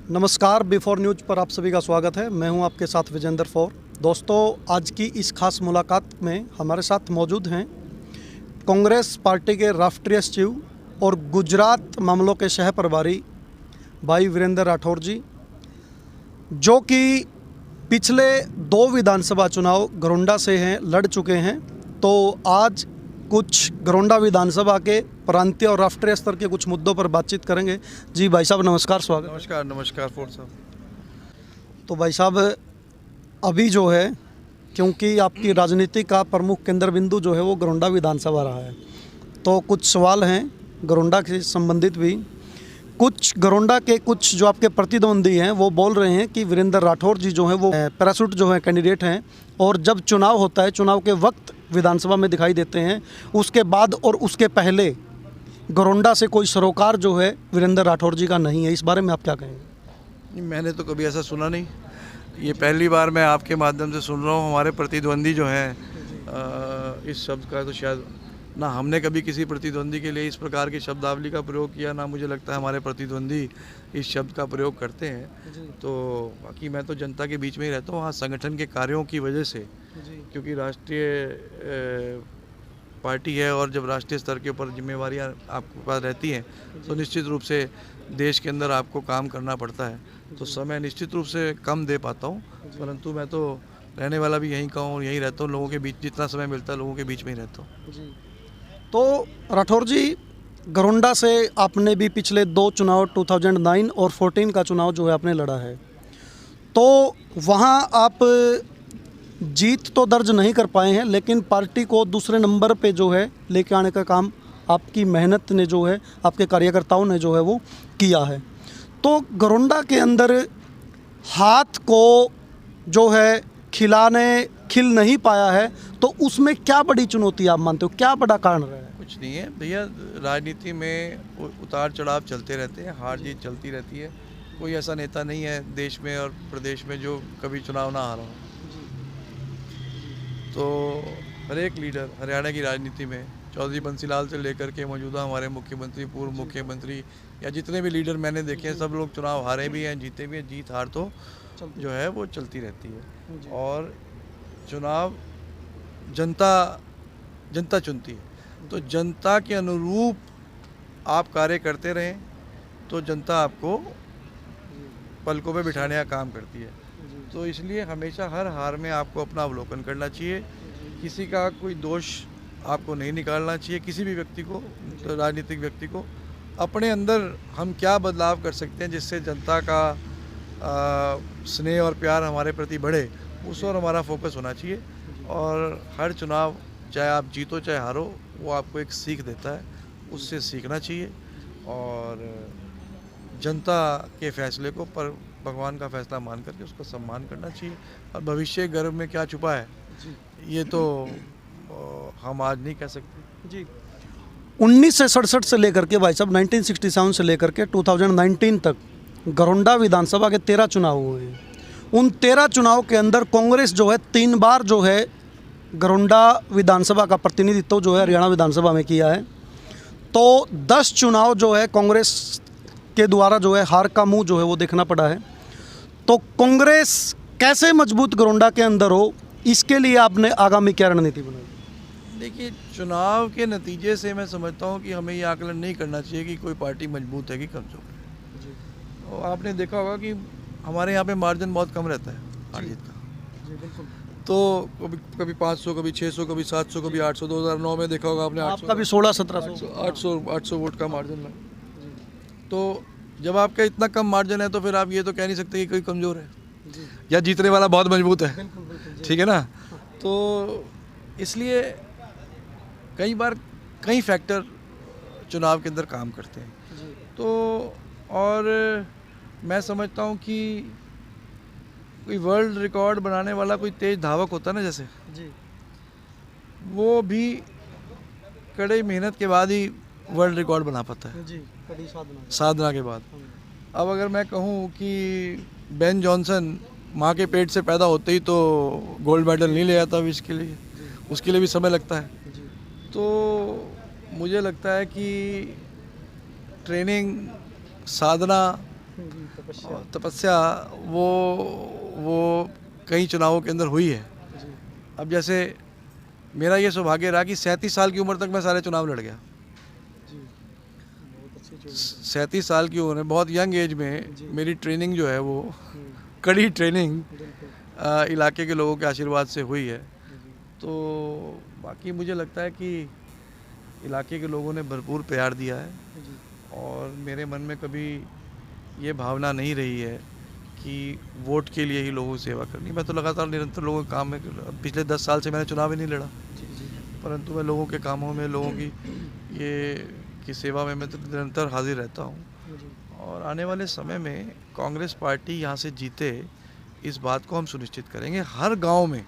नमस्कार, before news पर आप सभी का स्वागत है। मैं हूं आपके साथ विजेंद्र फौर। दोस्तों, आज की इस खास मुलाकात में हमारे साथ मौजूद हैं कांग्रेस पार्टी के राष्ट्रीय सचिव और गुजरात मामलों के सह प्रभारी भाई वीरेंद्र राठौर जी, जो कि पिछले 2 विधानसभा चुनाव गरोंडा से हैं, लड़ चुके हैं। तो आज कुछ गरोंडा विधानसभा के प्रांतीय और राष्ट्रीय स्तर के कुछ मुद्दों पर बातचीत करेंगे। जी भाई साहब, नमस्कार, स्वागत। नमस्कार फोर्ट साहब। तो भाई साहब, अभी जो है, क्योंकि आपकी राजनीति का प्रमुख केंद्र बिंदु जो है वो गरोंडा विधानसभा रहा है, तो कुछ सवाल हैं गरोंडा से संबंधित भी। कुछ गरोंडा के कुछ जो आपके प्रतिद्वंदी हैं वो बोल रहे हैं कि वीरेंद्र राठौर जी जो हैं वो पैराशूट जो है कैंडिडेट हैं, और जब चुनाव होता है, चुनाव के वक्त विधानसभा में दिखाई देते हैं, उसके बाद और उसके पहले गरोंडा से कोई सरोकार जो है वीरेंद्र राठौर जी का नहीं है। इस बारे में आप क्या कहेंगे? मैंने तो कभी ऐसा सुना नहीं, ये पहली बार मैं आपके माध्यम से सुन रहा हूँ। हमारे प्रतिद्वंदी जो हैं, इस शब्द का तो शायद ना हमने कभी किसी प्रतिद्वंदी के लिए इस प्रकार की शब्दावली का प्रयोग किया, ना मुझे लगता है हमारे प्रतिद्वंदी इस शब्द का प्रयोग करते हैं। तो बाकी मैं तो जनता के बीच में ही रहता हूँ। हाँ, संगठन के कार्यों की वजह से, क्योंकि राष्ट्रीय पार्टी है और जब राष्ट्रीय स्तर के ऊपर जिम्मेवारियां आपके पास रहती हैं तो निश्चित रूप से देश के अंदर आपको काम करना पड़ता है। तो समय निश्चित रूप से कम दे पाता हूँ, परंतु मैं तो रहने वाला भी यहीं का हूँ और यहीं रहता हूँ। लोगों के बीच जितना समय मिलता है लोगों के बीच में ही रहता हूँ। तो राठौर जी, गरोंडा से आपने भी पिछले 2 चुनाव 2009 और 14 का चुनाव जो है आपने लड़ा है, तो वहाँ आप जीत तो दर्ज नहीं कर पाए हैं, लेकिन पार्टी को दूसरे नंबर पे जो है लेके आने का काम आपकी मेहनत ने जो है, आपके कार्यकर्ताओं ने जो है वो किया है। तो गरोंडा के अंदर हाथ को जो है खिल नहीं पाया है, तो उसमें क्या बड़ी चुनौती आप मानते हो, क्या बड़ा कारण रहा है? कुछ नहीं है भैया, राजनीति में उतार चढ़ाव चलते रहते हैं, हार जीत चलती रहती है। कोई ऐसा नेता नहीं है देश में और प्रदेश में जो कभी चुनाव ना हारा हो। तो हर एक लीडर हरियाणा की राजनीति में, चौधरी बंसीलाल से लेकर के मौजूदा हमारे मुख्यमंत्री, पूर्व मुख्यमंत्री, या जितने भी लीडर मैंने देखे हैं, सब लोग चुनाव हारे भी हैं, जीते भी हैं। जीत हार तो जो है वो चलती रहती है, और चुनाव जनता चुनती है। तो जनता के अनुरूप आप कार्य करते रहें तो जनता आपको पलकों पे बिठाने का काम करती है। तो इसलिए हमेशा हर हार में आपको अपना अवलोकन करना चाहिए। किसी का कोई दोष आपको नहीं निकालना चाहिए, किसी भी व्यक्ति को, तो राजनीतिक व्यक्ति को। अपने अंदर हम क्या बदलाव कर सकते हैं जिससे जनता का स्नेह और प्यार हमारे प्रति बढ़े, उस और हमारा फोकस होना चाहिए। और हर चुनाव, चाहे आप जीतो चाहे हारो, वो आपको एक सीख देता है, उससे सीखना चाहिए और जनता के फैसले को पर भगवान का फैसला मान करके उसका सम्मान करना चाहिए। और भविष्य गर्भ में क्या छुपा है ये तो हम आज नहीं कह सकते। जी, 1967 से लेकर के भाई साहब 1967 से लेकर के 2019 तक गरोंडा विधानसभा के 13 चुनाव हुए हैं। उन 13 चुनाव के अंदर कांग्रेस जो है 3 बार जो है गरोंडा विधानसभा का प्रतिनिधित्व जो है हरियाणा विधानसभा में किया है। तो 10 चुनाव जो है कांग्रेस के द्वारा जो है हार का मुंह जो है वो देखना पड़ा है। तो कांग्रेस कैसे मजबूत गरोंडा के अंदर हो, इसके लिए आपने आगामी क्या रणनीति बनाई? देखिए, चुनाव के नतीजे से मैं समझता हूँ कि हमें ये आकलन नहीं करना चाहिए कि कोई पार्टी मजबूत है कि कमज़ोर है। तो आपने देखा होगा कि हमारे यहाँ पे मार्जिन बहुत कम रहता है हार जीत का। तो कभी 500, कभी 600, कभी 700, कभी 800। 2009 में देखा होगा आपने, आपका भी 16-1700 800 वोट का मार्जिन है। तो जब आपका इतना कम मार्जिन है तो फिर आप ये तो कह नहीं सकते कि कोई कमज़ोर है या जीतने वाला बहुत मजबूत है। ठीक है ना? तो इसलिए कई बार कई फैक्टर चुनाव के अंदर काम करते हैं। तो और मैं समझता हूँ कि कोई वर्ल्ड रिकॉर्ड बनाने वाला कोई तेज धावक होता है ना, जैसे वो भी कड़ी मेहनत के बाद ही वर्ल्ड रिकॉर्ड बना पाता है, कड़ी साधना के बाद। अब अगर मैं कहूँ कि बेन जॉनसन माँ के पेट से पैदा होते ही तो गोल्ड मेडल नहीं ले आता विश्व के लिए, उसके लिए भी समय लगता है। तो मुझे लगता है कि ट्रेनिंग, साधना और तपस्या वो कई चुनावों के अंदर हुई है। अब जैसे मेरा ये सौभाग्य रहा कि 37 साल की उम्र तक मैं सारे चुनाव लड़ गया। 37 साल की उम्र में, बहुत यंग एज में मेरी ट्रेनिंग जो है वो कड़ी ट्रेनिंग इलाके के लोगों के आशीर्वाद से हुई है। तो बाकी मुझे लगता है कि इलाके के लोगों ने भरपूर प्यार दिया है और मेरे मन में कभी ये भावना नहीं रही है कि वोट के लिए ही लोगों की सेवा करनी। मैं तो लगातार निरंतर लोगों के काम में, पिछले 10 साल से मैंने चुनाव ही नहीं लड़ा, परंतु मैं लोगों के कामों में, लोगों की सेवा में मैं तो निरंतर हाजिर रहता हूँ। और आने वाले समय में कांग्रेस पार्टी यहाँ से जीते, इस बात को हम सुनिश्चित करेंगे। हर गांव में,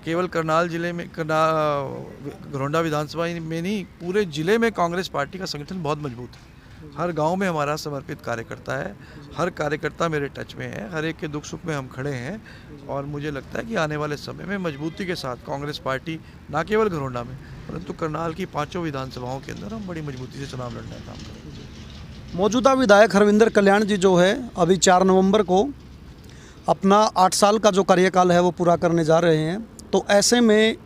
केवल करनाल जिले में, घरौंडा विधानसभा में नहीं, पूरे जिले में कांग्रेस पार्टी का संगठन बहुत मजबूत है। हर गांव में हमारा समर्पित कार्यकर्ता है, हर कार्यकर्ता मेरे टच में है, हर एक के दुख सुख में हम खड़े हैं। और मुझे लगता है कि आने वाले समय में मजबूती के साथ कांग्रेस पार्टी ना केवल घरौंडा में, परंतु करनाल की 5 विधानसभाओं के अंदर हम बड़ी मजबूती से चुनाव लड़ने का काम करेंगे। मौजूदा विधायक हरविंदर कल्याण जी जो है अभी 4 नवंबर को अपना 8 साल का जो कार्यकाल है वो पूरा करने जा रहे हैं। तो ऐसे में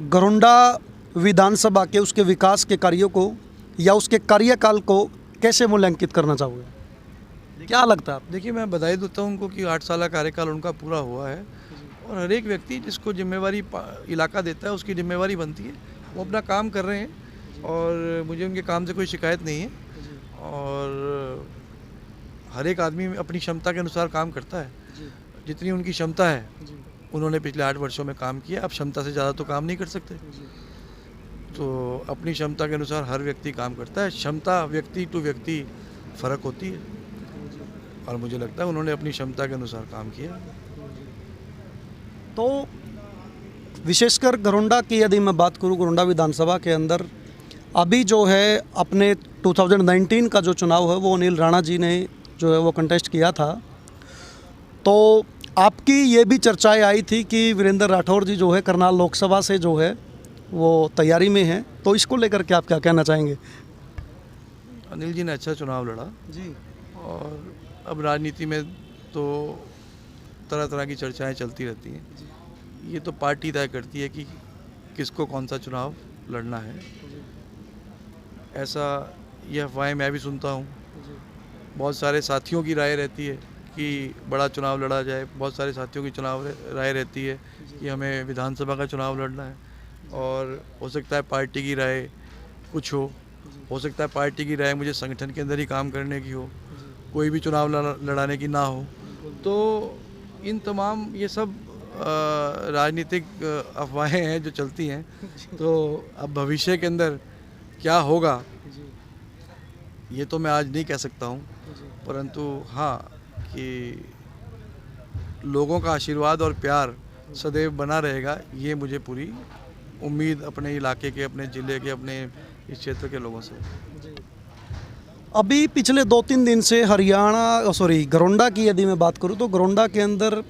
घरौंडा विधानसभा के उसके विकास के कार्यों को या उसके कार्यकाल को कैसे मूल्यांकित करना चाहोगे, क्या लगता है आप? देखिए, मैं बधाई देता हूँ उनको कि 8 साल का कार्यकाल उनका पूरा हुआ है और हर एक व्यक्ति जिसको जिम्मेवारी इलाका देता है उसकी जिम्मेवारी बनती है। वो अपना काम कर रहे हैं और मुझे उनके काम से कोई शिकायत नहीं है। और हर एक आदमी अपनी क्षमता के अनुसार काम करता है। जितनी उनकी क्षमता है उन्होंने पिछले 8 वर्षों में काम किया। अब क्षमता से ज़्यादा तो काम नहीं कर सकते, तो अपनी क्षमता के अनुसार हर व्यक्ति काम करता है। क्षमता व्यक्ति टू व्यक्ति फ़र्क होती है और मुझे लगता है उन्होंने अपनी क्षमता के अनुसार काम किया। तो विशेषकर घरौंडा की यदि मैं बात करूं, घरौंडा विधानसभा के अंदर अभी जो है अपने 2019 का जो चुनाव है वो अनिल राणा जी ने जो है वो कंटेस्ट किया था। तो आपकी ये भी चर्चाएं आई थी कि वीरेंद्र राठौर जी जो है करनाल लोकसभा से जो है वो तैयारी में है, तो इसको लेकर के आप क्या कहना चाहेंगे? अनिल जी ने अच्छा चुनाव लड़ा जी। और अब राजनीति में तो तरह तरह की चर्चाएं चलती रहती हैं। ये तो पार्टी तय करती है कि किसको कौन सा चुनाव लड़ना है। ऐसा यह अफवाहें मैं भी सुनता हूँ। बहुत सारे साथियों की राय रहती है कि बड़ा चुनाव लड़ा जाए, बहुत सारे साथियों की राय रहती है कि हमें विधानसभा का चुनाव लड़ना है। और हो सकता है पार्टी की राय कुछ हो सकता है पार्टी की राय मुझे संगठन के अंदर ही काम करने की हो, कोई भी चुनाव लड़ाने की ना हो। तो इन तमाम ये सब राजनीतिक अफवाहें हैं जो चलती हैं। तो अब भविष्य के अंदर क्या होगा ये तो मैं आज नहीं कह सकता हूँ, परंतु हाँ कि लोगों का आशीर्वाद और प्यार सदैव बना रहेगा, ये मुझे पूरी उम्मीद अपने इलाके के, अपने ज़िले के, अपने इस क्षेत्र के लोगों से। अभी पिछले 2-3 दिन से घरौंडा की यदि मैं बात करूं तो घरौंडा के अंदर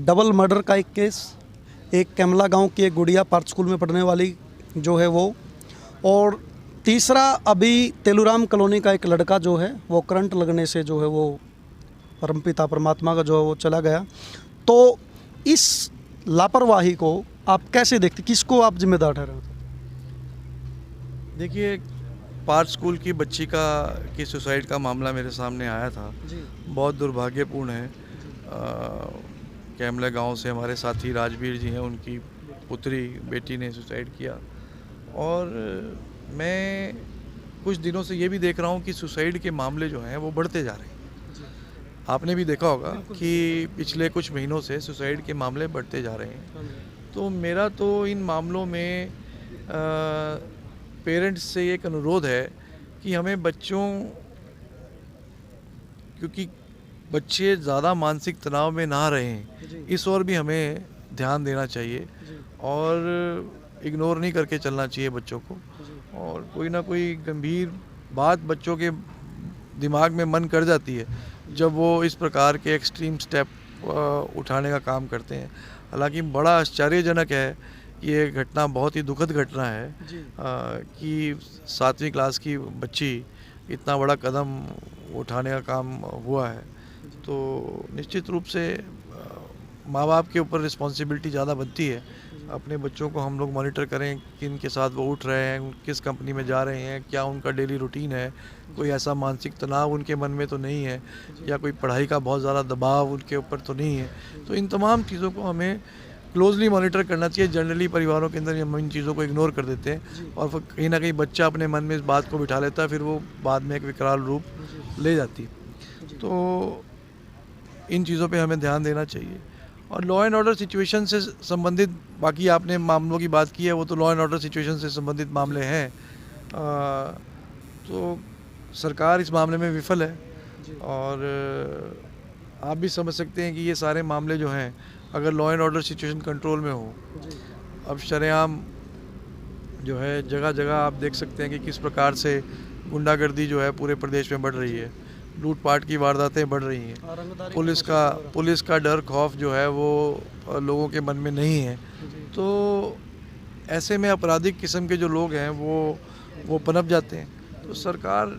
डबल मर्डर का एक केस, एक कैमला गांव की एक गुड़िया पार्थ स्कूल में पढ़ने वाली जो है वो, और तीसरा अभी तेलुराम कॉलोनी का एक लड़का जो है वो करंट लगने से जो है वो परमपिता परमात्मा का जो है वो चला गया। तो इस लापरवाही को आप कैसे देखते, किसको आप जिम्मेदार ठहराते? देखिए, पार्थ स्कूल की बच्ची की सुसाइड का मामला मेरे सामने आया था। बहुत दुर्भाग्यपूर्ण है। कैमला गांव से हमारे साथी राजवीर जी हैं, उनकी बेटी ने सुसाइड किया। और मैं कुछ दिनों से ये भी देख रहा हूँ कि सुसाइड के मामले जो हैं वो बढ़ते जा रहे हैं। आपने भी देखा होगा कि पिछले कुछ महीनों से सुसाइड के मामले बढ़ते जा रहे हैं। तो मेरा तो इन मामलों में पेरेंट्स से एक अनुरोध है कि हमें क्योंकि बच्चे ज़्यादा मानसिक तनाव में ना रहें, इस ओर भी हमें ध्यान देना चाहिए और इग्नोर नहीं करके चलना चाहिए बच्चों को। और कोई ना कोई गंभीर बात बच्चों के दिमाग में मन कर जाती है जब वो इस प्रकार के एक्सट्रीम स्टेप उठाने का काम करते हैं। हालांकि बड़ा आश्चर्यजनक है, ये घटना बहुत ही दुखद घटना है कि 7वीं क्लास की बच्ची इतना बड़ा कदम उठाने का काम हुआ है, तो निश्चित रूप से माँ बाप के ऊपर रिस्पॉन्सिबिलिटी ज़्यादा बनती है। अपने बच्चों को हम लोग मॉनिटर करें किन के साथ वो उठ रहे हैं, किस कंपनी में जा रहे हैं, क्या उनका डेली रूटीन है, कोई ऐसा मानसिक तनाव उनके मन में तो नहीं है, या कोई पढ़ाई का बहुत ज़्यादा दबाव उनके ऊपर तो नहीं है। तो इन तमाम चीज़ों को हमें क्लोजली मॉनिटर करना चाहिए। जनरली परिवारों के अंदर हम इन चीज़ों को इग्नोर कर देते हैं और फिर कहीं ना कहीं बच्चा अपने मन में इस बात को बिठा लेता है, फिर वो बाद में एक विकराल रूप ले जाती है। तो इन चीज़ों पे हमें ध्यान देना चाहिए। और लॉ एंड ऑर्डर सिचुएशन से संबंधित बाकी आपने मामलों की बात की है, वो तो लॉ एंड ऑर्डर सिचुएशन से संबंधित मामले हैं। तो सरकार इस मामले में विफल है और आप भी समझ सकते हैं कि ये सारे मामले जो हैं, अगर law and order situation control में हो, अब शरेआम जो है जगह जगह आप देख सकते हैं कि किस प्रकार से गुंडागर्दी जो है पूरे प्रदेश में बढ़ रही है, लूटपाट की वारदातें बढ़ रही हैं, पुलिस का डर खौफ जो है वो लोगों के मन में नहीं है। तो ऐसे में आपराधिक किस्म के जो लोग हैं वो पनप जाते हैं। तो सरकार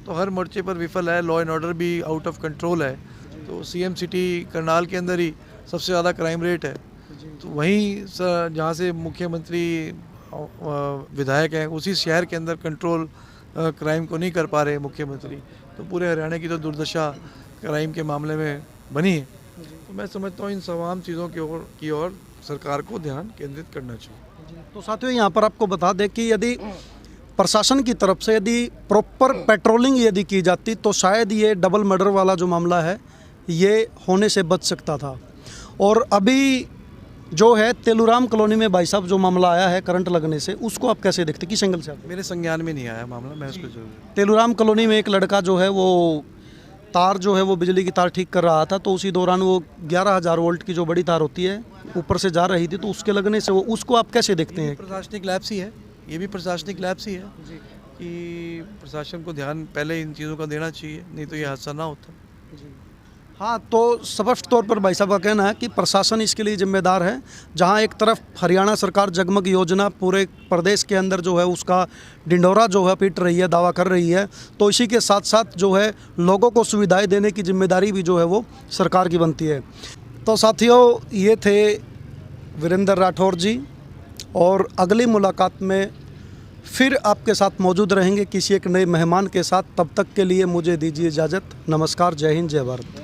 तो हर मोर्चे पर विफल है, लॉ एंड ऑर्डर भी आउट ऑफ कंट्रोल है। तो सीएम सिटी करनाल के अंदर ही सबसे ज़्यादा क्राइम रेट है, तो वहीं जहाँ से मुख्यमंत्री विधायक हैं उसी शहर के अंदर कंट्रोल क्राइम को नहीं कर पा रहे मुख्यमंत्री। तो पूरे हरियाणा की तो दुर्दशा क्राइम के मामले में बनी है। तो मैं समझता हूँ इन तमाम चीज़ों की ओर सरकार को ध्यान केंद्रित करना चाहिए। तो साथियों, यहाँ पर आपको बता दें कि यदि प्रशासन की तरफ से यदि प्रॉपर पेट्रोलिंग यदि की जाती तो शायद ये डबल मर्डर वाला जो मामला है ये होने से बच सकता था। और अभी जो है तेलूराम कॉलोनी में भाई साहब जो मामला आया है करंट लगने से, उसको आप कैसे देखते, किस एंगल से आप? मेरे संज्ञान में नहीं आया मामला, मैं उसको जरूर। तेलूराम कॉलोनी में एक लड़का जो है वो तार जो है वो बिजली की तार ठीक कर रहा था, तो उसी दौरान वो 11,000 वोल्ट की जो बड़ी तार होती है ऊपर से जा रही थी, तो उसके लगने से वो, उसको आप कैसे देखते हैं? प्रशासनिक लैप्स ही है, ये भी प्रशासनिक लैप्स ही है कि प्रशासन को ध्यान पहले इन चीज़ों का देना चाहिए, नहीं तो ये हादसा ना होता। हाँ, तो स्पष्ट तौर पर भाई साहब का कहना है कि प्रशासन इसके लिए जिम्मेदार है। जहाँ एक तरफ हरियाणा सरकार जगमग योजना पूरे प्रदेश के अंदर जो है उसका डिंडोरा जो है पीट रही है, दावा कर रही है, तो इसी के साथ साथ जो है लोगों को सुविधाएं देने की जिम्मेदारी भी जो है वो सरकार की बनती है। तो साथियों, ये थे वीरेंद्र राठौर जी, और अगली मुलाकात में फिर आपके साथ मौजूद रहेंगे किसी एक नए मेहमान के साथ। तब तक के लिए मुझे दीजिए इजाज़त। नमस्कार, जय हिंद, जय भारत।